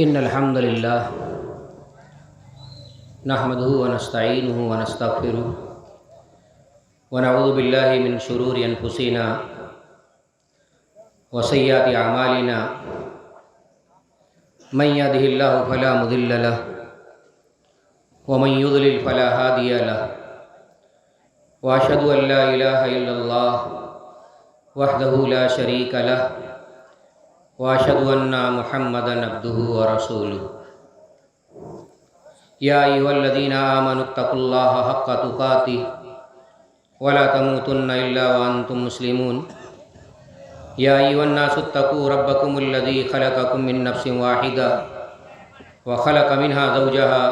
إن الحمد لله نحمده ونستعينه ونستغفره ونعوذ بالله من شرور أنفسنا وسيئات أعمالنا من يهده الله فلا مضل له ومن يضلل فلا هادي له وأشهد أن لا إله إلا الله وحده لا شريك له وأشهد أن محمدًا عبده ورسوله يا أيها الذين آمنوا اتقوا الله حق تقاته ولا تموتن إلا وأنتم مسلمون يا أيها الناس اتقوا ربكم الذي خلقكم من نفس واحدة وخلق منها زوجها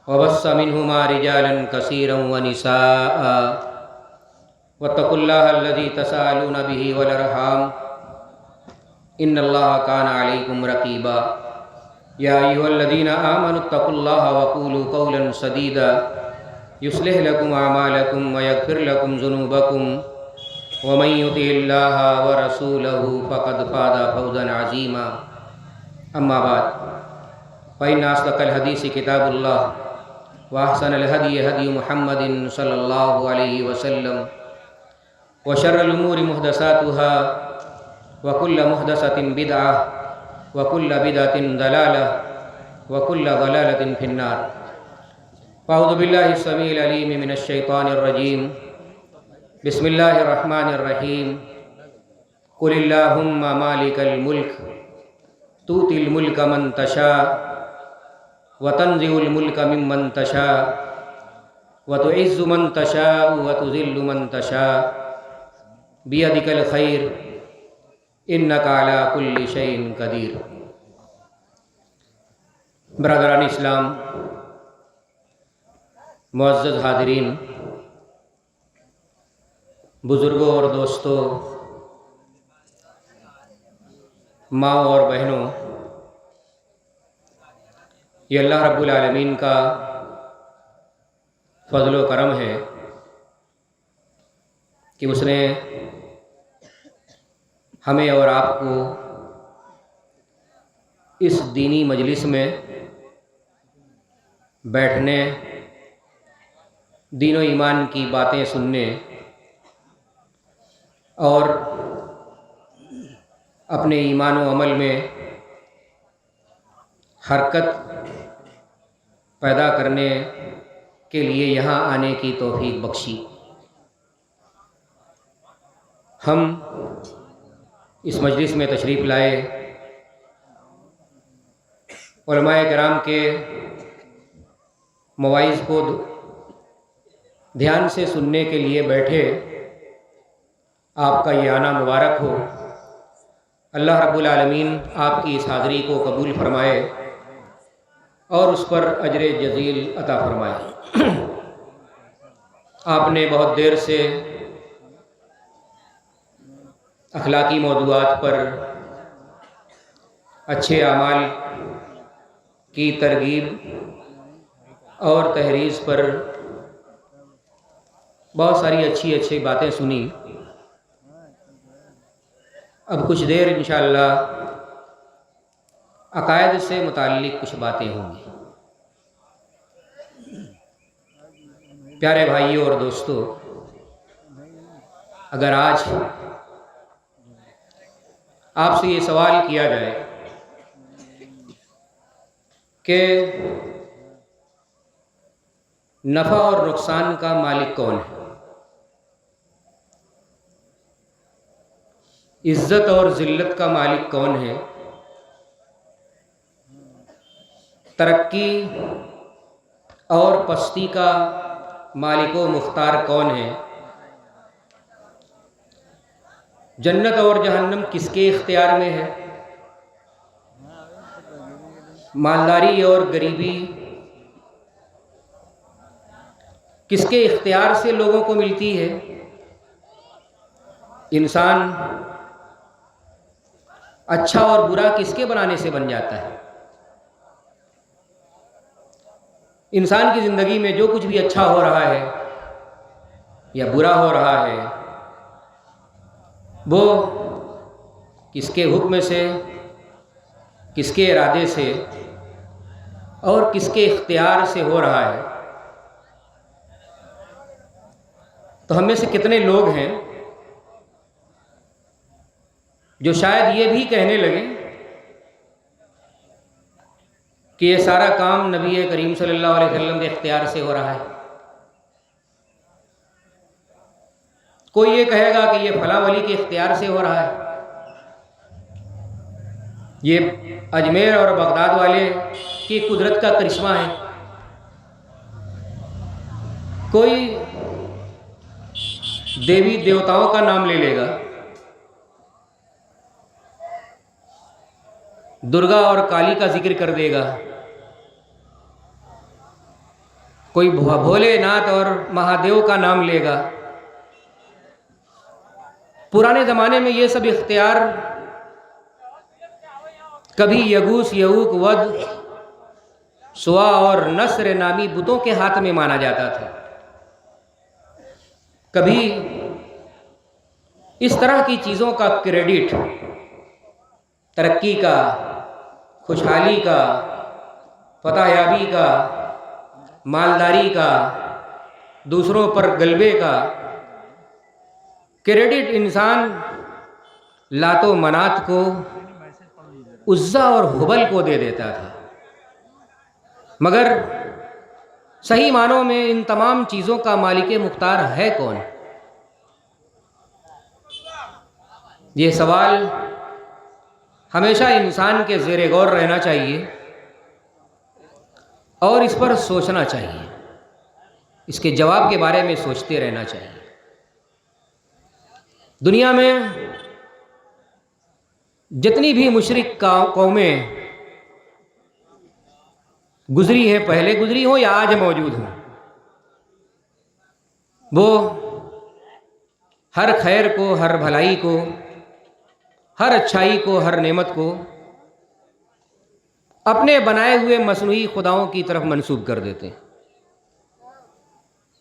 وبث منهما رجالا كثيرا ونساء واتقوا الله الذي تساءلون به والأرحام إن الله كان عليكم رقيبا يا أيها الذين آمنوا اتقوا الله وقولوا قولا سديدا يصلح لكم أعمالكم ويغفر لكم ذنوبكم ومن يطع الله ورسوله فقد فاز فوزا عظيما أما بعد فإن أصدق الحديث كتاب الله وأحسن الهدي هدي محمد صلى الله عليه وسلم وشر الأمور محدثاتها وكل محدثة بدعة وكل بدعة ضلالة وكل ضلالة في النار أعوذ بالله السميع العليم من الشيطان الرجيم بسم الله الرحمن الرحيم قل اللهم مالك الملك تؤتي الملك من تشاء وتنزع الملك ممن تشاء وتعز من تشاء وتذل من تشاء بيدك الخير انک علی کل شیء قدیر۔ برادران اسلام، معزز حاضرین، بزرگوں اور دوستوں، ماں اور بہنوں، یہ اللہ رب العالمین کا فضل و کرم ہے کہ اس نے ہمیں اور آپ کو اس دینی مجلس میں بیٹھنے، دین و ایمان کی باتیں سننے اور اپنے ایمان و عمل میں حرکت پیدا کرنے کے لیے یہاں آنے کی توفیق بخشی۔ ہم اس مجلس میں تشریف لائے، علماء کرام کے مواعظ کو دھیان سے سننے کے لیے بیٹھے۔ آپ کا یہ آنا مبارک ہو۔ اللہ رب العالمین آپ کی اس حاضری کو قبول فرمائے اور اس پر اجر جزیل عطا فرمائے۔ آپ نے بہت دیر سے اخلاقی موضوعات پر، اچھے اعمال کی ترغیب اور تحریض پر بہت ساری اچھی باتیں سنی۔ اب کچھ دیر انشاءاللہ عقائد سے متعلق کچھ باتیں ہوں گی۔ پیارے بھائیوں اور دوستوں، اگر آج آپ سے یہ سوال کیا جائے کہ نفع اور نقصان کا مالک کون ہے، عزت اور ذلت کا مالک کون ہے، ترقی اور پستی کا مالک و مختار کون ہے، جنت اور جہنم کس کے اختیار میں ہے، مالداری اور غریبی کس کے اختیار سے لوگوں کو ملتی ہے، انسان اچھا اور برا کس کے بنانے سے بن جاتا ہے، انسان کی زندگی میں جو کچھ بھی اچھا ہو رہا ہے یا برا ہو رہا ہے وہ کس کے حکم سے، کس کے ارادے سے اور کس کے اختیار سے ہو رہا ہے، تو ہم میں سے کتنے لوگ ہیں جو شاید یہ بھی کہنے لگیں کہ یہ سارا کام نبی کریم صلی اللہ علیہ وسلم کے اختیار سے ہو رہا ہے۔ کوئی یہ کہے گا کہ یہ فلاں ولی کے اختیار سے ہو رہا ہے، یہ اجمیر اور بغداد والے کی قدرت کا کرشمہ ہے۔ کوئی دیوی دیوتاؤں کا نام لے لے گا، درگا اور کالی کا ذکر کر دے گا، کوئی بھولے ناتھ اور مہادیو کا نام لے گا۔ پرانے زمانے میں یہ سب اختیار کبھی یغوث، یعوق، ود، سوا اور نصر نامی بتوں کے ہاتھ میں مانا جاتا تھا، کبھی اس طرح کی چیزوں کا کریڈٹ ترقی کا، خوشحالی کا، فتح یابی کا، مالداری کا، دوسروں پر غلبے کا کریڈٹ انسان لات و منات کو، عزا اور ہبل کو دے دیتا تھا۔ مگر صحیح معنوں میں ان تمام چیزوں کا مالک مختار ہے کون؟ یہ سوال ہمیشہ انسان کے زیر غور رہنا چاہیے اور اس پر سوچنا چاہیے، اس کے جواب کے بارے میں سوچتے رہنا چاہیے۔ دنیا میں جتنی بھی مشرک قومیں گزری ہیں، پہلے گزری ہوں یا آج موجود ہوں، وہ ہر خیر کو، ہر بھلائی کو، ہر اچھائی کو، ہر نعمت کو اپنے بنائے ہوئے مصنوعی خداؤں کی طرف منسوب کر دیتے ہیں،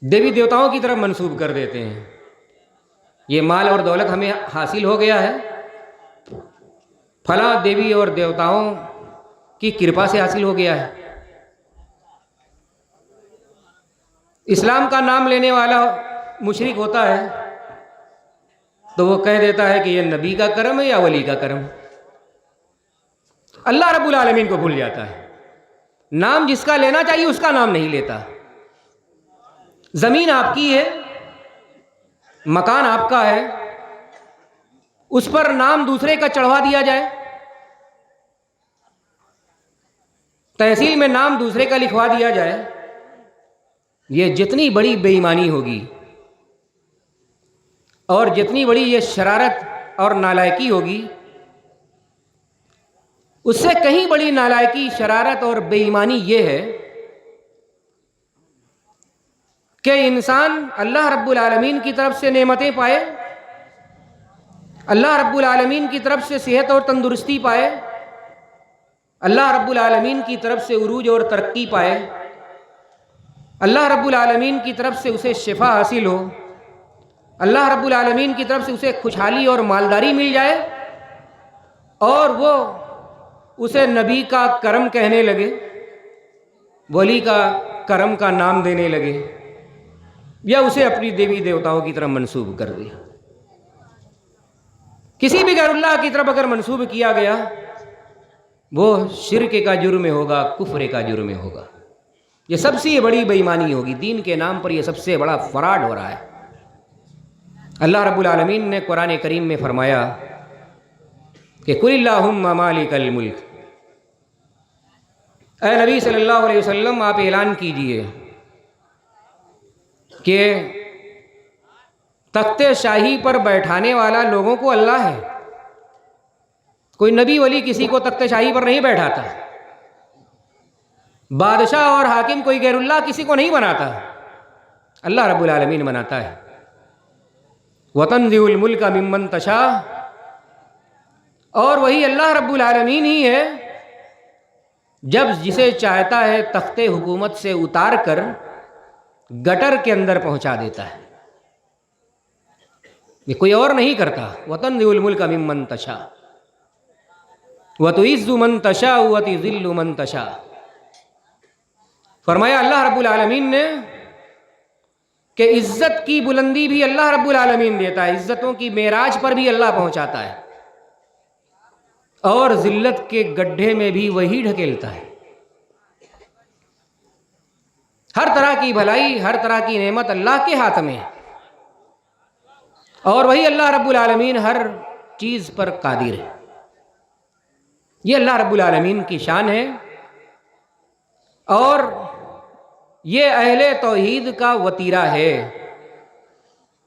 دیوی دیوتاؤں کی طرف منسوب کر دیتے ہیں۔ یہ مال اور دولت ہمیں حاصل ہو گیا ہے، فلاں دیوی اور دیوتاؤں کی کرپا سے حاصل ہو گیا ہے۔ اسلام کا نام لینے والا مشرک ہوتا ہے تو وہ کہہ دیتا ہے کہ یہ نبی کا کرم ہے یا ولی کا کرم۔ اللہ رب العالمین کو بھول جاتا ہے، نام جس کا لینا چاہیے اس کا نام نہیں لیتا۔ زمین آپ کی ہے، مکان آپ کا ہے، اس پر نام دوسرے کا چڑھوا دیا جائے، تحصیل میں نام دوسرے کا لکھوا دیا جائے، یہ جتنی بڑی بے ایمانی ہوگی اور جتنی بڑی یہ شرارت اور نالائکی ہوگی، اس سے کہیں بڑی نالائکی، شرارت اور بے ایمانی یہ ہے کہ انسان اللہ رب العالمین کی طرف سے نعمتیں پائے، اللہ رب العالمین کی طرف سے صحت اور تندرستی پائے، اللہ رب العالمین کی طرف سے عروج اور ترقی پائے، اللہ رب العالمین کی طرف سے اسے شفا حاصل ہو، اللہ رب العالمین کی طرف سے اسے خوشحالی اور مالداری مل جائے، اور وہ اسے نبی کا کرم کہنے لگے، ولی کا کرم کا نام دینے لگے، یا اسے اپنی دیوی دیوتاؤں کی طرف منسوب کر دیا۔ کسی بھی غیر اللہ کی طرف اگر منسوب کیا گیا وہ شرک کا جرم ہوگا، کفر کا جرم ہوگا، یہ سب سے بڑی بے ایمانی ہوگی، دین کے نام پر یہ سب سے بڑا فراڈ ہو رہا ہے۔ اللہ رب العالمین نے قرآن کریم میں فرمایا کہ قل اللہم مالک الملک، اے نبی صلی اللہ علیہ وسلم آپ اعلان کیجئے کہ تخت شاہی پر بیٹھانے والا لوگوں کو اللہ ہے۔ کوئی نبی ولی کسی کو تخت شاہی پر نہیں بیٹھاتا، بادشاہ اور حاکم کوئی غیر اللہ کسی کو نہیں بناتا، اللہ رب العالمین بناتا ہے۔ وَتَنزِعُ الْمُلْكَ مِمَّن تَشَاءُ، اور وہی اللہ رب العالمین ہی ہے جب جسے چاہتا ہے تخت حکومت سے اتار کر گٹر کے اندر پہنچا دیتا ہے، یہ کوئی اور نہیں کرتا۔ وَتَنزِعُ الْمُلْكَ مِمَّن تَشَاءُ، وَتُعِزُّ مَن تَشَاءُ وَتُذِلُّ مَن تَشَاءُ۔ فرمایا اللہ رب العالمین نے کہ عزت کی بلندی بھی اللہ رب العالمین دیتا ہے، عزتوں کی معراج پر بھی اللہ پہنچاتا ہے، اور ذلت کے گڈھے میں بھی وہی ڈھکیلتا ہے۔ ہر طرح کی بھلائی، ہر طرح کی نعمت اللہ کے ہاتھ میں ہے، اور وہی اللہ رب العالمین ہر چیز پر قادر ہے۔ یہ اللہ رب العالمین کی شان ہے، اور یہ اہل توحید کا وتیرہ ہے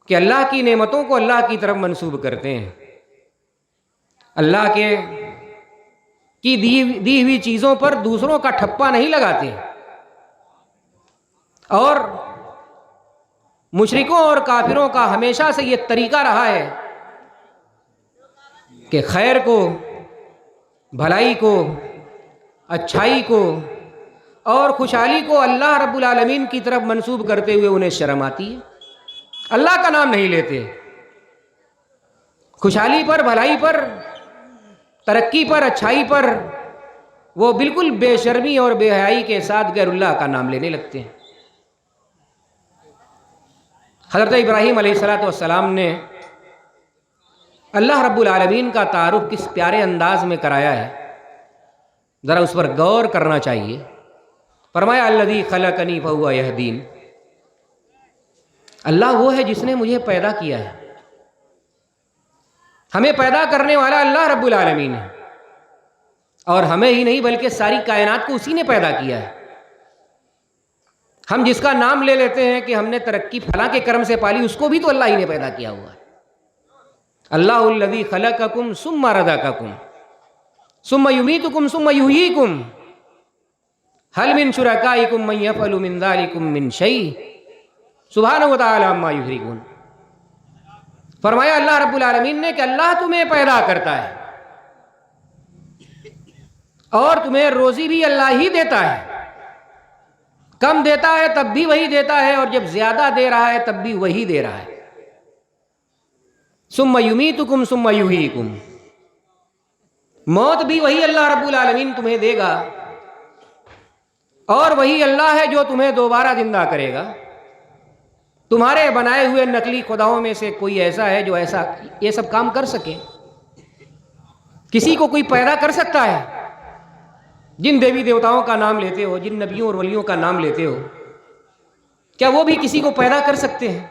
کہ اللہ کی نعمتوں کو اللہ کی طرف منسوب کرتے ہیں، اللہ کی دی ہوئی چیزوں پر دوسروں کا ٹھپا نہیں لگاتے، اور مشرکوں اور کافروں کا ہمیشہ سے یہ طریقہ رہا ہے کہ خیر کو، بھلائی کو، اچھائی کو اور خوشحالی کو اللہ رب العالمین کی طرف منسوب کرتے ہوئے انہیں شرم آتی ہے، اللہ کا نام نہیں لیتے۔ خوشحالی پر، بھلائی پر، ترقی پر، اچھائی پر وہ بالکل بے شرمی اور بے حیائی کے ساتھ غیر اللہ کا نام لینے لگتے ہیں۔ حضرت ابراہیم علیہ السلام نے اللہ رب العالمین کا تعارف کس پیارے انداز میں کرایا ہے، ذرا اس پر غور کرنا چاہیے۔ فرمایا الذی خلقنی فہو یہدین، اللہ وہ ہے جس نے مجھے پیدا کیا ہے۔ ہمیں پیدا کرنے والا اللہ رب العالمین ہے، اور ہمیں ہی نہیں بلکہ ساری کائنات کو اسی نے پیدا کیا ہے۔ ہم جس کا نام لے لیتے ہیں کہ ہم نے ترقی فلاں کے کرم سے پالی، اس کو بھی تو اللہ ہی نے پیدا کیا ہوا ہے۔ اللہ الذی خلقکم ثم رزقکم ثم یمیتکم ثم یحییکم هل من شرکائکم من یفعل من ذلکم من شیء سبحانہ وتعالی عما یشرکون۔ فرمایا اللہ رب العالمین نے کہ اللہ تمہیں پیدا کرتا ہے، اور تمہیں روزی بھی اللہ ہی دیتا ہے، کم دیتا ہے تب بھی وہی دیتا ہے، اور جب زیادہ دے رہا ہے تب بھی وہی دے رہا ہے۔ ثم یمیتکم ثم یحییکم، موت بھی وہی اللہ رب العالمین تمہیں دے گا، اور وہی اللہ ہے جو تمہیں دوبارہ زندہ کرے گا۔ تمہارے بنائے ہوئے نقلی خداؤں میں سے کوئی ایسا ہے جو یہ سب کام کر سکے؟ کسی کو کوئی پیدا کر سکتا ہے؟ جن دیوی دیوتاؤں کا نام لیتے ہو، جن نبیوں اور ولیوں کا نام لیتے ہو، کیا وہ بھی کسی کو پیدا کر سکتے ہیں؟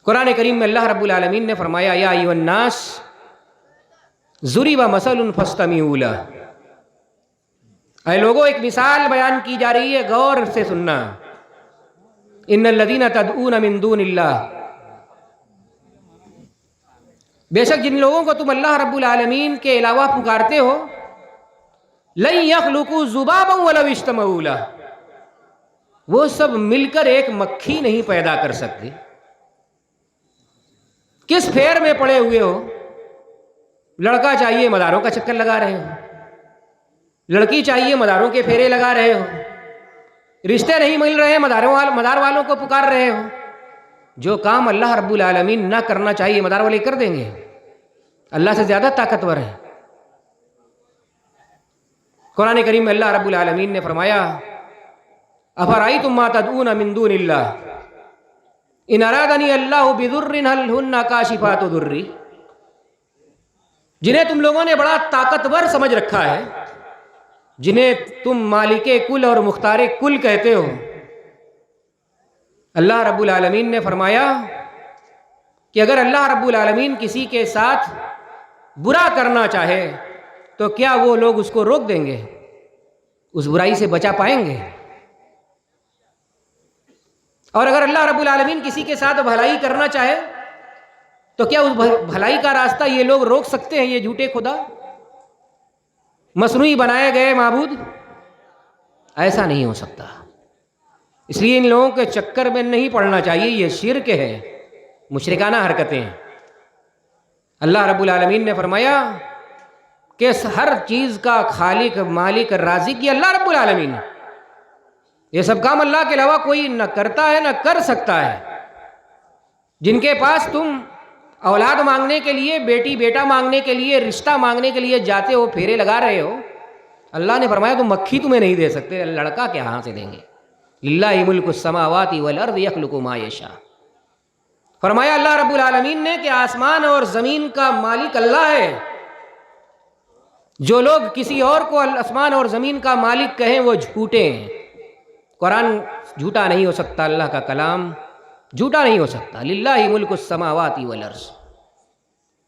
قرآن کریم میں اللہ رب العالمین نے فرمایا یا ایھا الناس ضرب مثل فاستمعوا لہ، اے لوگوں ایک مثال بیان کی جا رہی ہے، غور سے سننا۔ ان الذین تدعون من دون اللہ، بے شک جن لوگوں کو تم اللہ رب العالمین کے علاوہ پکارتے ہو، لن یخلقوا ذبابا ولو اجتمعوا لہ، وہ سب مل کر ایک مکھی نہیں پیدا کر سکتے۔ کس پھیر میں پڑے ہوئے ہو؟ لڑکا چاہیے مداروں کا چکر لگا رہے ہو، لڑکی چاہیے مداروں کے پھیرے لگا رہے ہو، رشتے نہیں مل رہے مدار والوں کو پکار رہے ہو۔ جو کام اللہ رب العالمین نہ کرنا چاہیے مدار والے کر دیں گے، اللہ سے زیادہ طاقتور ہے۔ قرآن کریم میں اللہ رب العالمین نے فرمایا افرأیتم ما تدعون من دون اللہ ان ارادنی اللہ بضر هل ہن کاشفات ضری، جنہیں تم لوگوں نے بڑا طاقتور سمجھ رکھا ہے، جنہیں تم مالک کل اور مختار کل کہتے ہو، اللہ رب العالمین نے فرمایا کہ اگر اللہ رب العالمین کسی کے ساتھ برا کرنا چاہے تو کیا وہ لوگ اس کو روک دیں گے؟ اس برائی سے بچا پائیں گے؟ اور اگر اللہ رب العالمین کسی کے ساتھ بھلائی کرنا چاہے تو کیا اس بھلائی کا راستہ یہ لوگ روک سکتے ہیں؟ یہ جھوٹے خدا، مصنوعی بنائے گئے معبود، ایسا نہیں ہو سکتا۔ اس لیے ان لوگوں کے چکر میں نہیں پڑنا چاہیے، یہ شرک ہے، مشرکانہ حرکتیں ہیں۔ اللہ رب العالمین نے فرمایا کہ ہر چیز کا خالق، مالک، رازق یہ اللہ رب العالمین ہے۔ یہ سب کام اللہ کے علاوہ کوئی نہ کرتا ہے نہ کر سکتا ہے۔ جن کے پاس تم اولاد مانگنے کے لیے، بیٹی بیٹا مانگنے کے لیے، رشتہ مانگنے کے لیے جاتے ہو، پھیرے لگا رہے ہو، اللہ نے فرمایا تم مکھی تمہیں نہیں دے سکتے، لڑکا کہاں سے دیں گے؟ للہ ملک السماوات والارض یخلق ما یشاء، فرمایا اللہ رب العالمین نے کہ آسمان اور زمین کا مالک اللہ ہے. جو لوگ کسی اور کو آسمان اور زمین کا مالک کہیں وہ جھوٹے ہیں. قرآن جھوٹا نہیں ہو سکتا، اللہ کا کلام جھوٹا نہیں ہو سکتا. للہ ملک السماوات والارض،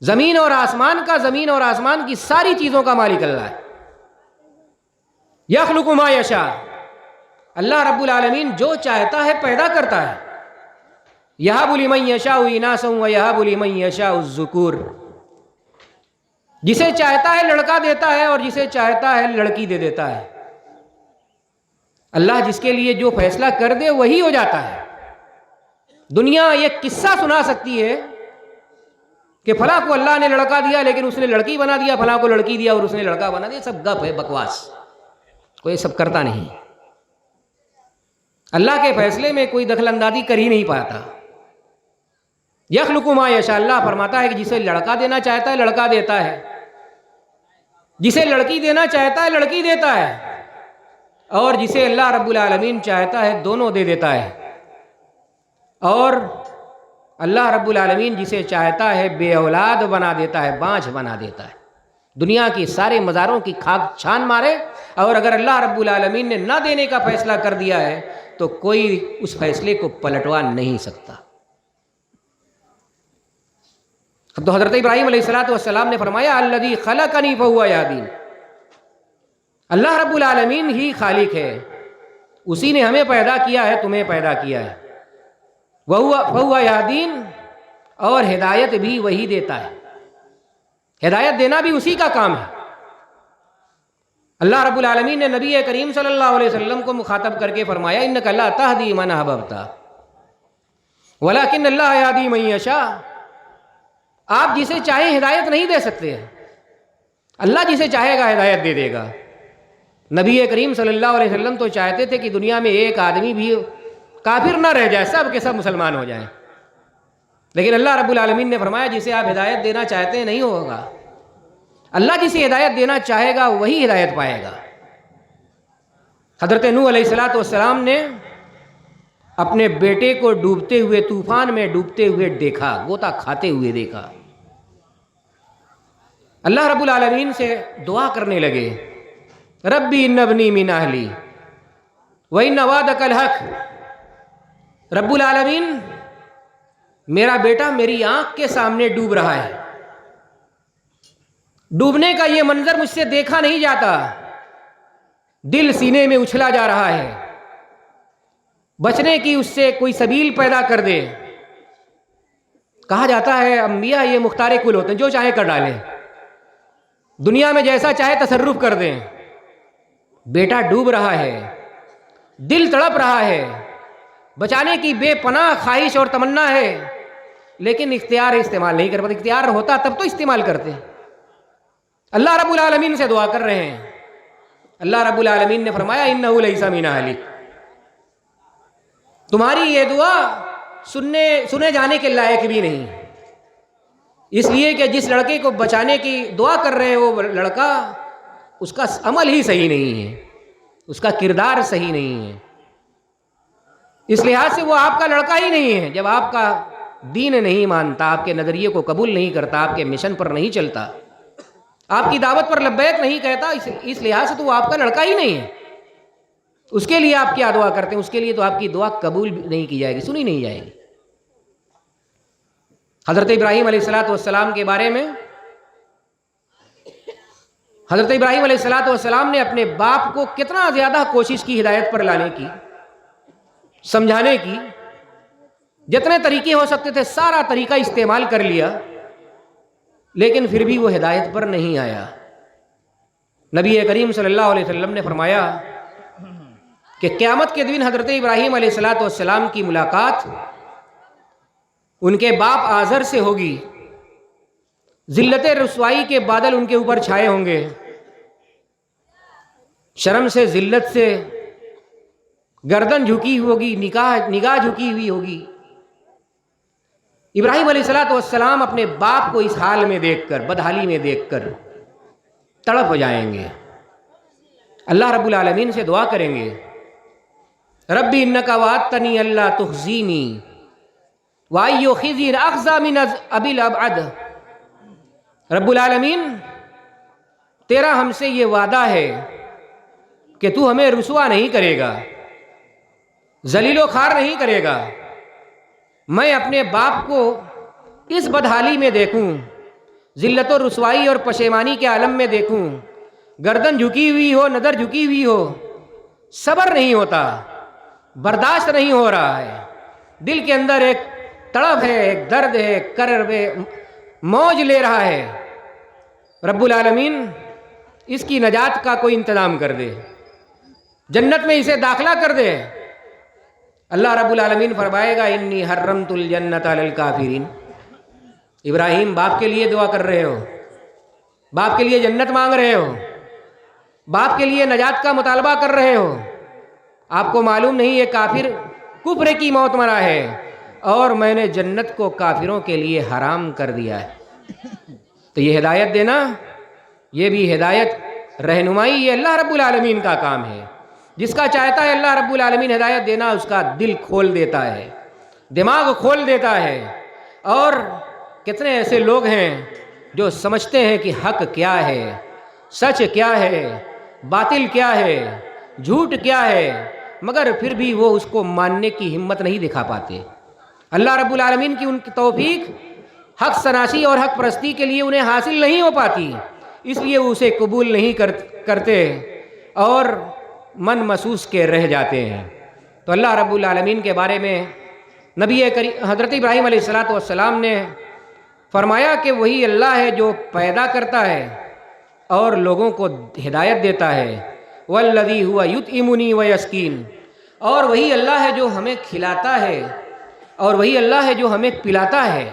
زمین اور آسمان کا، زمین اور آسمان کی ساری چیزوں کا مالک اللہ ہے. یخلق ما یشاء، اللہ رب العالمین جو چاہتا ہے پیدا کرتا ہے. یہب لمن یشاء اناثا ویہب لمن یشاء الذکور، جسے چاہتا ہے لڑکا دیتا ہے اور جسے چاہتا ہے لڑکی دے دیتا ہے. اللہ جس کے لیے جو فیصلہ کر دے وہی ہو جاتا ہے. دنیا ایک قصہ سنا سکتی ہے کہ فلاں کو اللہ نے لڑکا دیا لیکن اس نے لڑکی بنا دیا، فلاں کو لڑکی دیا اور اس نے لڑکا بنا دیا. سب گپ ہے، بکواس، کوئی سب کرتا نہیں. اللہ کے فیصلے میں کوئی دخل اندازی کر ہی نہیں پاتا. یخلق ما یشاء، اللہ فرماتا ہے کہ جسے لڑکا دینا چاہتا ہے لڑکا دیتا ہے، جسے لڑکی دینا چاہتا ہے لڑکی دیتا ہے، اور جسے اللہ رب العالمین چاہتا ہے دونوں دے دیتا ہے. اور اللہ رب العالمین جسے چاہتا ہے بے اولاد بنا دیتا ہے، بانجھ بنا دیتا ہے. دنیا کی سارے مزاروں کی خاک چھان مارے، اور اگر اللہ رب العالمین نے نہ دینے کا فیصلہ کر دیا ہے تو کوئی اس فیصلے کو پلٹوا نہیں سکتا. تو حضرت ابراہیم علیہ السلام نے فرمایا الذی خلقنی فہو یہدین، اللہ رب العالمین ہی خالق ہے، اسی نے ہمیں پیدا کیا ہے، تمہیں پیدا کیا ہے. فہو یہدین، اور ہدایت بھی وہی دیتا ہے، ہدایت دینا بھی اسی کا کام ہے. اللہ رب العالمین نے نبی کریم صلی اللہ علیہ وسلم کو مخاطب کر کے فرمایا انک لا تہدی من احببت ولکن اللہ یہدی من یشاء، آپ جسے چاہیں ہدایت نہیں دے سکتے، اللہ جسے چاہے گا ہدایت دے دے گا. نبی کریم صلی اللہ علیہ وسلم تو چاہتے تھے کہ دنیا میں ایک آدمی بھی کافر نہ رہ جائے، سب کے سب مسلمان ہو جائیں، لیکن اللہ رب العالمین نے فرمایا جسے آپ ہدایت دینا چاہتے ہیں نہیں ہوگا. اللہ جسے ہدایت دینا چاہے گا وہی ہدایت پائے گا. حضرت نوح علیہ السلام نے اپنے بیٹے کو ڈوبتے ہوئے، طوفان میں ڈوبتے ہوئے دیکھا، غوطہ کھاتے ہوئے دیکھا. اللہ رب العالمین سے دعا کرنے لگے ربی ان ابنی من اہلی وان وعدک الحق، رب العالمین میرا بیٹا میری آنکھ کے سامنے ڈوب رہا ہے، ڈوبنے کا یہ منظر مجھ سے دیکھا نہیں جاتا، دل سینے میں اچھلا جا رہا ہے، بچنے کی اس سے کوئی سبیل پیدا کر دے. کہا جاتا ہے انبیاء یہ مختار کل ہوتے ہیں، جو چاہے کر ڈالیں، دنیا میں جیسا چاہے تصرف کر دیں. بیٹا ڈوب رہا ہے، دل تڑپ رہا ہے، بچانے کی بے پناہ خواہش اور تمنا ہے، لیکن اختیار استعمال نہیں کر پاتے. اختیار ہوتا تب تو استعمال کرتے. اللہ رب العالمین سے دعا کر رہے ہیں، اللہ رب العالمین نے فرمایا انہ لیس من اہلک، تمہاری یہ دعا سنے جانے کے لائق بھی نہیں، اس لیے کہ جس لڑکے کو بچانے کی دعا کر رہے ہیں وہ لڑکا، اس کا عمل ہی صحیح نہیں ہے، اس کا کردار صحیح نہیں ہے، اس لحاظ سے وہ آپ کا لڑکا ہی نہیں ہے. جب آپ کا دین نہیں مانتا، آپ کے نظریے کو قبول نہیں کرتا، آپ کے مشن پر نہیں چلتا، آپ کی دعوت پر لبیک نہیں کہتا، اس لحاظ سے تو وہ آپ کا لڑکا ہی نہیں ہے. اس کے لیے آپ کیا دعا کرتے ہیں؟ اس کے لیے تو آپ کی دعا قبول نہیں کی جائے گی، سنی نہیں جائے گی. حضرت ابراہیم علیہ السلام کے بارے میں، حضرت ابراہیم علیہ السلام نے اپنے باپ کو کتنا زیادہ کوشش کی ہدایت پر لانے کی، سمجھانے کی، جتنے طریقے ہو سکتے تھے سارا طریقہ استعمال کر لیا، لیکن پھر بھی وہ ہدایت پر نہیں آیا. نبی کریم صلی اللہ علیہ وسلم نے فرمایا کہ قیامت کے دن حضرت ابراہیم علیہ السلام کی ملاقات ان کے باپ آزر سے ہوگی، ذلت رسوائی کے بادل ان کے اوپر چھائے ہوں گے، شرم سے، ذلت سے گردن جھکی ہوگی، نگاہ جھکی ہوئی ہوگی. ابراہیم علیہ السلام اپنے باپ کو اس حال میں دیکھ کر، بدحالی میں دیکھ کر تڑپ جائیں گے، اللہ رب العالمین سے دعا کریں گے، ربی انک وعدتنی اللہ تخزینی وایو خزی اخزا من ابی الابعد، رب العالمین تیرا ہم سے یہ وعدہ ہے کہ تو ہمیں رسوا نہیں کرے گا، ذلیل و خوار نہیں کرے گا، میں اپنے باپ کو اس بدحالی میں دیکھوں، ذلت و رسوائی اور پشیمانی کے عالم میں دیکھوں، گردن جھکی ہوئی ہو، نظر جھکی ہوئی ہو، صبر نہیں ہوتا، برداشت نہیں ہو رہا ہے، دل کے اندر ایک تڑپ ہے، ایک درد ہے، ایک کرب ہے، موج لے رہا ہے، رب العالمین اس کی نجات کا کوئی انتظام کر دے، جنت میں اسے داخلہ کر دے۔ اللہ رب العالمین فرمائے گا انی حرمت الجنت علی الکافرین۔ ابراہیم باپ کے لیے دعا کر رہے ہو، باپ کے لیے جنت مانگ رہے ہو، باپ کے لیے نجات کا مطالبہ کر رہے ہو، آپ کو معلوم نہیں یہ کافر کفر کی موت مرا ہے اور میں نے جنت کو کافروں کے لیے حرام کر دیا ہے۔ تو یہ ہدایت دینا، یہ بھی ہدایت رہنمائی، یہ اللہ رب العالمین کا کام ہے۔ جس کا چاہتا ہے اللہ رب العالمین ہدایت دینا، اس کا دل کھول دیتا ہے، دماغ کھول دیتا ہے۔ اور کتنے ایسے لوگ ہیں جو سمجھتے ہیں کہ حق کیا ہے، سچ کیا ہے، باطل کیا ہے، جھوٹ کیا ہے، مگر پھر بھی وہ اس کو ماننے کی ہمت نہیں دکھا پاتے۔ اللہ رب العالمین کی ان کی توفیق حق شناسی اور حق پرستی کے لیے انہیں حاصل نہیں ہو پاتی، اس لیے وہ اسے قبول نہیں کرتے اور من محسوس کے رہ جاتے ہیں۔ تو اللہ رب العالمین کے بارے میں نبی کریم حضرت ابراہیم علیہ السلام نے فرمایا کہ وہی اللہ ہے جو پیدا کرتا ہے اور لوگوں کو ہدایت دیتا ہے، والذی ہوا یطعمنی ویسقین، اور وہی اللہ ہے جو ہمیں کھلاتا ہے اور وہی اللہ ہے جو ہمیں پلاتا ہے۔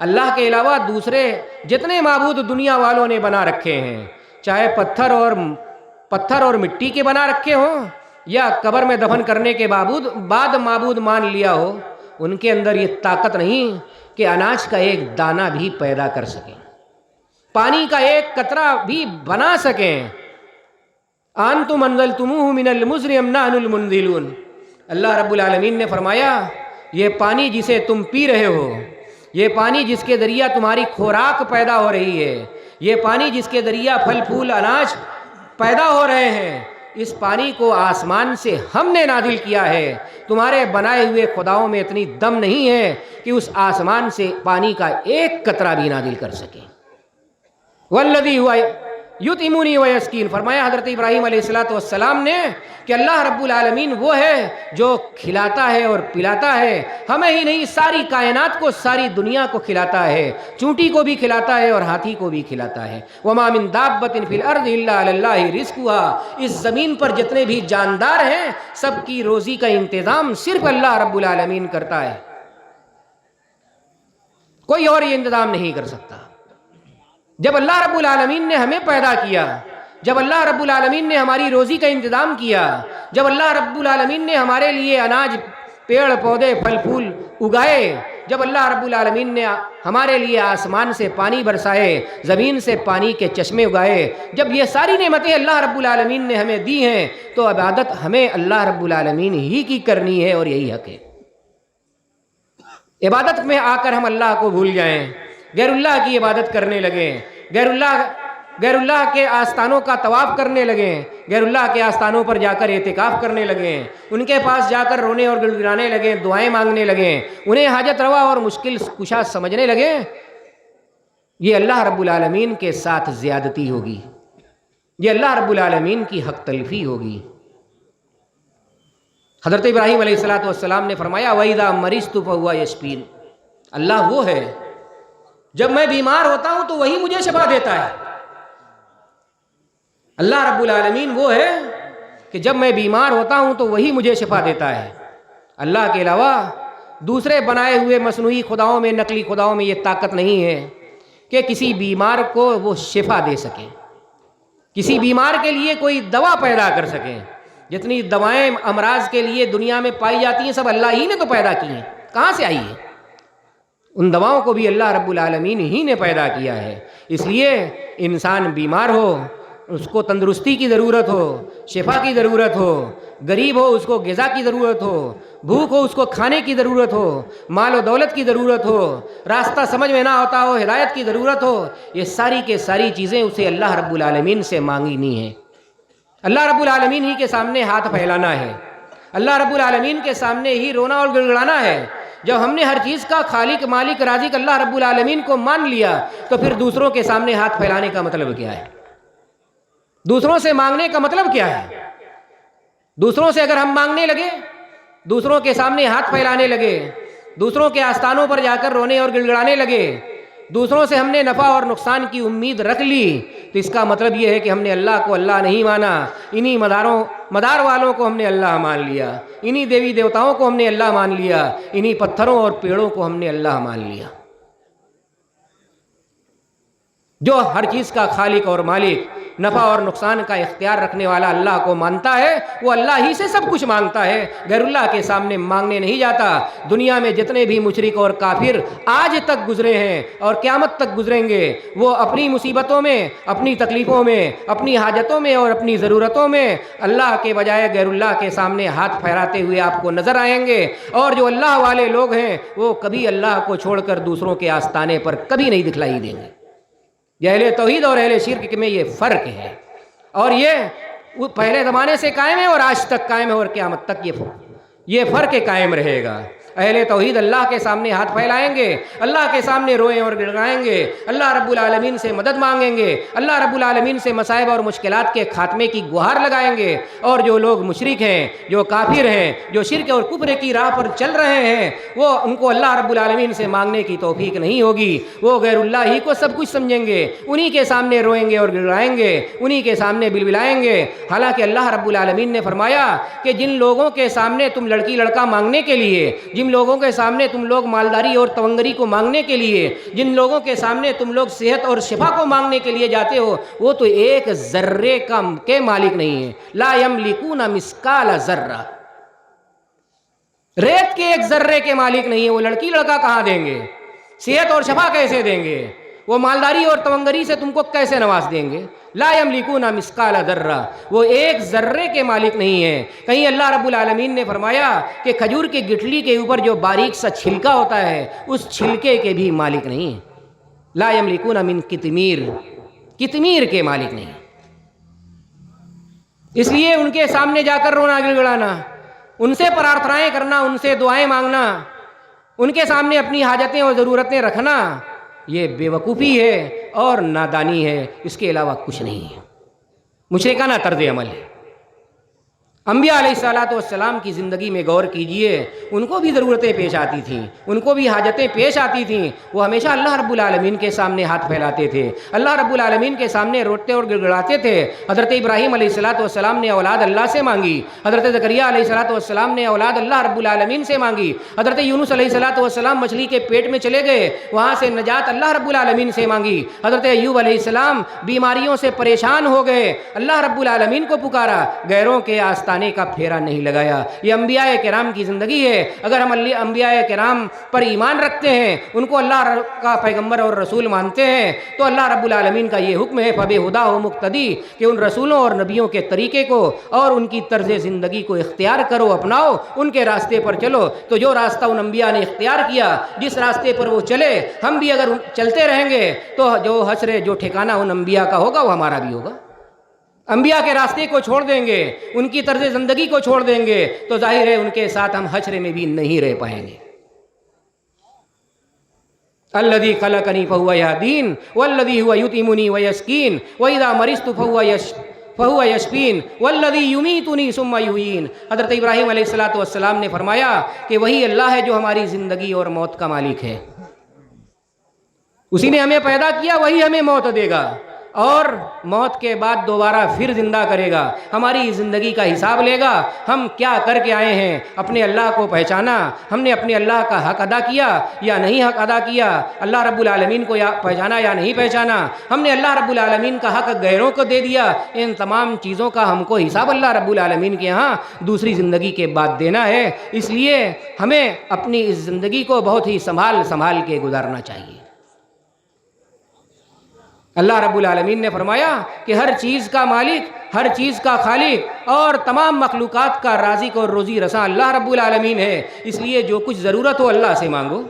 اللہ کے علاوہ دوسرے جتنے معبود دنیا والوں نے بنا رکھے ہیں، چاہے پتھر اور مٹی کے بنا رکھے ہوں یا قبر میں دفن کرنے کے بعد معبود مان لیا ہو، ان کے اندر یہ طاقت نہیں کہ اناج کا ایک دانہ بھی پیدا کر سکیں، پانی کا ایک قطرہ بھی بنا سکیں۔ انتم انزلتموہ من المزن ام نحن المنزلون، اللہ رب العالمین نے فرمایا یہ پانی جسے تم پی رہے ہو، یہ پانی جس کے ذریعہ تمہاری خوراک پیدا ہو رہی ہے، یہ پانی جس کے ذریعہ پھل پھول اناج پیدا ہو رہے ہیں، اس پانی کو آسمان سے ہم نے نازل کیا ہے، تمہارے بنائے ہوئے خداؤں میں اتنی دم نہیں ہے کہ اس آسمان سے پانی کا ایک قطرہ بھی نازل کر سکیں۔ والذی ہوا یطعمنی ویسقین، فرمایا حضرت ابراہیم علیہ السلام نے کہ اللہ رب العالمین وہ ہے جو کھلاتا ہے اور پلاتا ہے، ہمیں ہی نہیں ساری کائنات کو، ساری دنیا کو کھلاتا ہے، چونٹی کو بھی کھلاتا ہے اور ہاتھی کو بھی کھلاتا ہے۔ وما من دابۃ فی الارض الا علی اللہ رزقها، اس زمین پر جتنے بھی جاندار ہیں سب کی روزی کا انتظام صرف اللہ رب العالمین کرتا ہے، کوئی اور یہ انتظام نہیں کر سکتا۔ جب اللہ رب العالمین نے ہمیں پیدا کیا، جب اللہ رب العالمین نے ہماری روزی کا انتظام کیا، جب اللہ رب العالمین نے ہمارے لیے اناج، پیڑ پودے، پھل پھول اگائے، جب اللہ رب العالمین نے ہمارے لیے آسمان سے پانی برسائے، زمین سے پانی کے چشمے اگائے، جب یہ ساری نعمتیں اللہ رب العالمین نے ہمیں دی ہیں، تو عبادت ہمیں اللہ رب العالمین ہی کی کرنی ہے اور یہی حق ہے۔ عبادت میں آ کر ہم اللہ کو بھول جائیں، غیر اللہ کی عبادت کرنے لگیں، غیر اللہ کے آستانوں کا طواف کرنے لگیں، غیر اللہ کے آستانوں پر جا کر اعتکاف کرنے لگیں، ان کے پاس جا کر رونے اور گڑگڑانے لگیں، دعائیں مانگنے لگیں، انہیں حاجت روا اور مشکل کشا سمجھنے لگیں، یہ اللہ رب العالمین کے ساتھ زیادتی ہوگی، یہ اللہ رب العالمین کی حق تلفی ہوگی۔ حضرت ابراہیم علیہ السلام نے فرمایا وَإِذَا مَرِضْتُ فَهُوَ يَشْفِينِ، اللہ وہ ہے جب میں بیمار ہوتا ہوں تو وہی مجھے شفا دیتا ہے۔ اللہ رب العالمین وہ ہے کہ جب میں بیمار ہوتا ہوں تو وہی مجھے شفا دیتا ہے۔ اللہ کے علاوہ دوسرے بنائے ہوئے مصنوعی خداؤں میں، نقلی خداؤں میں یہ طاقت نہیں ہے کہ کسی بیمار کو وہ شفا دے سکیں، کسی بیمار کے لیے کوئی دوا پیدا کر سکیں۔ جتنی دوائیں امراض کے لیے دنیا میں پائی جاتی ہیں سب اللہ ہی نے تو پیدا کی ہیں، کہاں سے آئی ہے؟ ان دواؤں کو بھی اللہ رب العالمین ہی نے پیدا کیا ہے۔ اس لیے انسان بیمار ہو اس کو تندرستی کی ضرورت ہو، شفا کی ضرورت ہو، غریب ہو اس کو غذا کی ضرورت ہو، بھوک ہو اس کو کھانے کی ضرورت ہو، مال و دولت کی ضرورت ہو، راستہ سمجھ میں نہ ہوتا ہو ہدایت کی ضرورت ہو، یہ ساری کے ساری چیزیں اسے اللہ رب العالمین سے مانگنی ہیں۔ اللہ رب العالمین ہی کے سامنے ہاتھ پھیلانا ہے، اللہ رب العالمین کے سامنے ہی رونا اور گڑگڑانا ہے۔ جب ہم نے ہر چیز کا خالق مالک رازق اللہ رب العالمین کو مان لیا تو پھر دوسروں کے سامنے ہاتھ پھیلانے کا مطلب کیا ہے؟ دوسروں سے مانگنے کا مطلب کیا ہے؟ دوسروں سے اگر ہم مانگنے لگے، دوسروں کے سامنے ہاتھ پھیلانے لگے، دوسروں کے آستانوں پر جا کر رونے اور گڑگڑانے لگے، دوسروں سے ہم نے نفع اور نقصان کی امید رکھ لی، تو اس کا مطلب یہ ہے کہ ہم نے اللہ کو اللہ نہیں مانا، انہی مدار والوں کو ہم نے اللہ مان لیا، انہی دیوی دیوتاؤں کو ہم نے اللہ مان لیا، انہی پتھروں اور پیڑوں کو ہم نے اللہ مان لیا۔ جو ہر چیز کا خالق اور مالک، نفع اور نقصان کا اختیار رکھنے والا اللہ کو مانتا ہے، وہ اللہ ہی سے سب کچھ مانگتا ہے، غیر اللہ کے سامنے مانگنے نہیں جاتا۔ دنیا میں جتنے بھی مشرک اور کافر آج تک گزرے ہیں اور قیامت تک گزریں گے، وہ اپنی مصیبتوں میں، اپنی تکلیفوں میں، اپنی حاجتوں میں اور اپنی ضرورتوں میں اللہ کے بجائے غیر اللہ کے سامنے ہاتھ پھیلاتے ہوئے آپ کو نظر آئیں گے۔ اور جو اللہ والے لوگ ہیں وہ کبھی اللہ کو چھوڑ کر دوسروں کے آستانے پر کبھی نہیں دکھلائی دیں گے۔ یہ اہل توحید اور اہل شرک میں یہ فرق ہے، اور یہ پہلے زمانے سے قائم ہے اور آج تک قائم ہے اور قیامت تک یہ فرق قائم رہے گا۔ اہل توحید اللہ کے سامنے ہاتھ پھیلائیں گے، اللہ کے سامنے روئیں اور گڑگڑائیں گے، اللہ رب العالمین سے مدد مانگیں گے، اللہ رب العالمین سے مصائب اور مشکلات کے خاتمے کی گہار لگائیں گے۔ اور جو لوگ مشرک ہیں، جو کافر ہیں، جو شرک اور کفر کی راہ پر چل رہے ہیں، وہ ان کو اللہ رب العالمین سے مانگنے کی توفیق نہیں ہوگی، وہ غیر اللہ ہی کو سب کچھ سمجھیں گے، انہی کے سامنے روئیں گے اور گڑگڑائیں گے، انہی کے سامنے بلبلائیں گے۔ حالانکہ اللہ رب العالمین نے فرمایا کہ جن لوگوں کے سامنے تم لڑکی لڑکا مانگنے کے لیے، جن لوگوں کے سامنے تم لوگ مالداری اور تونگری کو مانگنے کے لیے، جن لوگوں کے سامنے تم لوگ صحت اور شفا کو مانگنے کے لیے جاتے ہو، وہ تو ایک ذرے کے مالک نہیں ہیں۔ لا یملکون مثقال ذرہ، ریت کے ایک ذرے کے مالک نہیں ہیں۔ وہ لڑکی لڑکا کہاں دیں گے؟ صحت اور شفا کیسے دیں گے؟ وہ مالداری اور تونگری سے تم کو کیسے نواز دیں گے؟ لا یملکون مثقال ذرہ، وہ ایک ذرے کے مالک نہیں ہیں۔ کہیں اللہ رب العالمین نے فرمایا کہ کھجور کے گٹھلی کے اوپر جو باریک سا چھلکا ہوتا ہے اس چھلکے کے بھی مالک نہیں ہیں۔ لا یملکون من قطمیر، قطمیر کے مالک نہیں۔ اس لیے ان کے سامنے جا کر رونا گڑگڑانا، ان سے پرارتھنائیں کرنا، ان سے دعائیں مانگنا، ان کے سامنے اپنی حاجتیں اور ضرورتیں رکھنا، یہ بے وقوفی ہے اور نادانی ہے، اس کے علاوہ کچھ نہیں ہے، مشرکانہ طرز عمل ہے۔ انبیاء علیہ السلام کی زندگی میں غور کیجئے، ان کو بھی ضرورتیں پیش آتی تھیں، ان کو بھی حاجتیں پیش آتی تھیں، وہ ہمیشہ اللہ رب العالمین کے سامنے ہاتھ پھیلاتے تھے، اللہ رب العالمین کے سامنے روتے اور گڑگڑاتے تھے۔ حضرت ابراہیم علیہ السلام نے اولاد اللہ سے مانگی، حضرت زکریا علیہ السلام نے اولاد اللہ رب العالمین سے مانگی، حضرت یونس علیہ السلام مچھلی کے پیٹ میں چلے گئے، وہاں سے نجات اللہ رب العالمین سے مانگی، حضرت ایوب علیہ السلام بیماریوں سے پریشان ہو گئے، اللہ رب العالمین کو پکارا، غیروں کے آستانے کا پھیرا نہیں لگایا۔ یہ انبیاء کرام کی زندگی ہے۔ اگر ہم انبیاء کرام پر ایمان رکھتے ہیں، ان کو اللہ کا پیغمبر اور رسول مانتے ہیں، تو اللہ رب العالمین کا یہ حکم ہے فَبِهُدَاهُ مُقْتَدِي، کہ ان رسولوں اور نبیوں کے طریقے کو اور ان کی طرز زندگی کو اختیار کرو، اپناؤ، ان کے راستے پر چلو۔ تو جو راستہ ان انبیاء نے اختیار کیا، جس راستے پر وہ چلے، ہم بھی اگر چلتے رہیں گے تو جو حشر، جو ٹھکانہ ان انبیاء کا ہوگا وہ ہمارا بھی ہوگا۔ انبیاء کے راستے کو چھوڑ دیں گے، ان کی طرز زندگی کو چھوڑ دیں گے، تو ظاہر ہے ان کے ساتھ ہم حشر میں بھی نہیں رہ پائیں گے۔ الذی خلقنی فہو یہدین والذی هو یطعمنی ویسقین واذا مرضت فہو یشفین والذی یمیتنی ثم یحیین۔ حضرت ابراہیم علیہ السلام نے فرمایا کہ وہی اللہ ہے جو ہماری زندگی اور موت کا مالک ہے، اسی نے ہمیں پیدا کیا، وہی ہمیں موت دے گا۔ اور موت کے بعد دوبارہ پھر زندہ کرے گا، ہماری زندگی کا حساب لے گا، ہم کیا کر کے آئے ہیں، اپنے اللہ کو پہچانا، ہم نے اپنے اللہ کا حق ادا کیا یا نہیں حق ادا کیا، اللہ رب العالمین کو پہچانا یا نہیں پہچانا، ہم نے اللہ رب العالمین کا حق غیروں کو دے دیا، ان تمام چیزوں کا ہم کو حساب اللہ رب العالمین کے ہاں دوسری زندگی کے بعد دینا ہے۔ اس لیے ہمیں اپنی اس زندگی کو بہت ہی سنبھال کے گزارنا چاہیے۔ اللہ رب العالمین نے فرمایا کہ ہر چیز کا مالک، ہر چیز کا خالق اور تمام مخلوقات کا رازق اور روزی رساں اللہ رب العالمین ہے، اس لیے جو کچھ ضرورت ہو اللہ سے مانگو،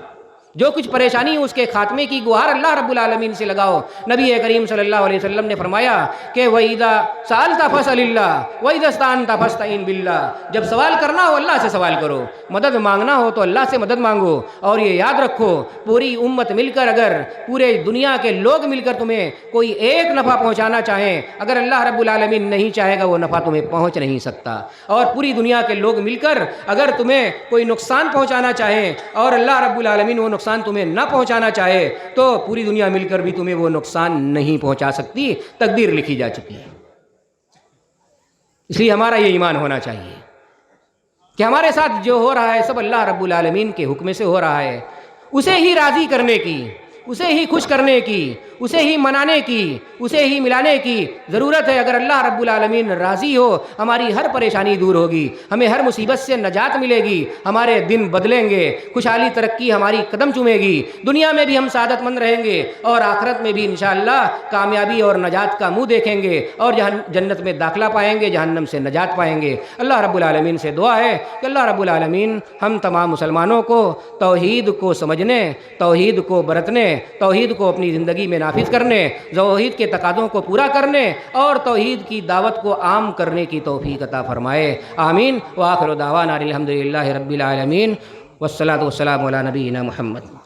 جو کچھ پریشانی ہو اس کے خاتمے کی گہار اللہ رب العالمین سے لگاؤ۔ نبی کریم صلی اللہ علیہ وسلم نے فرمایا کہ وَإِذَا سَأَلْتَ فَاسْأَلِ اللَّهَ وَإِذَا اسْتَعَنْتَ فَاسْتَعِنْ بِاللَّهِ، جب سوال کرنا ہو اللہ سے سوال کرو، مدد مانگنا ہو تو اللہ سے مدد مانگو، اور یہ یاد رکھو پوری امت مل کر، اگر پورے دنیا کے لوگ مل کر تمہیں کوئی ایک نفع پہنچانا چاہیں، اگر اللہ رب العالمین نہیں چاہے گا وہ نفع تمہیں پہنچ نہیں سکتا، اور پوری دنیا کے لوگ مل کر اگر تمہیں کوئی نقصان پہنچانا چاہیں اور اللہ رب العالمین وہ نقصان تمہیں نہ پہنچانا چاہے تو پوری دنیا مل کر بھی تمہیں وہ نقصان نہیں پہنچا سکتی، تقدیر لکھی جا چکی ہے۔ اس لیے ہمارا یہ ایمان ہونا چاہیے کہ ہمارے ساتھ جو ہو رہا ہے سب اللہ رب العالمین کے حکم سے ہو رہا ہے، اسے ہی راضی کرنے کی، اسے ہی خوش کرنے کی، اسے ہی منانے کی، اسے ہی ملانے کی ضرورت ہے۔ اگر اللہ رب العالمین راضی ہو ہماری ہر پریشانی دور ہوگی، ہمیں ہر مصیبت سے نجات ملے گی، ہمارے دن بدلیں گے، خوشحالی ترقی ہماری قدم چومے گی، دنیا میں بھی ہم سعادت مند رہیں گے اور آخرت میں بھی انشاءاللہ کامیابی اور نجات کا منہ دیکھیں گے اور جنت میں داخلہ پائیں گے، جہنم سے نجات پائیں گے۔ اللہ رب العالمین سے دعا ہے کہ اللہ رب العالمین ہم تمام مسلمانوں کو توحید کو سمجھنے، توحید کو برتنے، توحید کو اپنی زندگی میں نافذ کرنے، توحید کے تقاضوں کو پورا کرنے اور توحید کی دعوت کو عام کرنے کی توفیق عطا فرمائے، آمین۔ وآخر دعوانا الحمدللہ رب العالمین، والصلاة والسلام علی نبینا محمد۔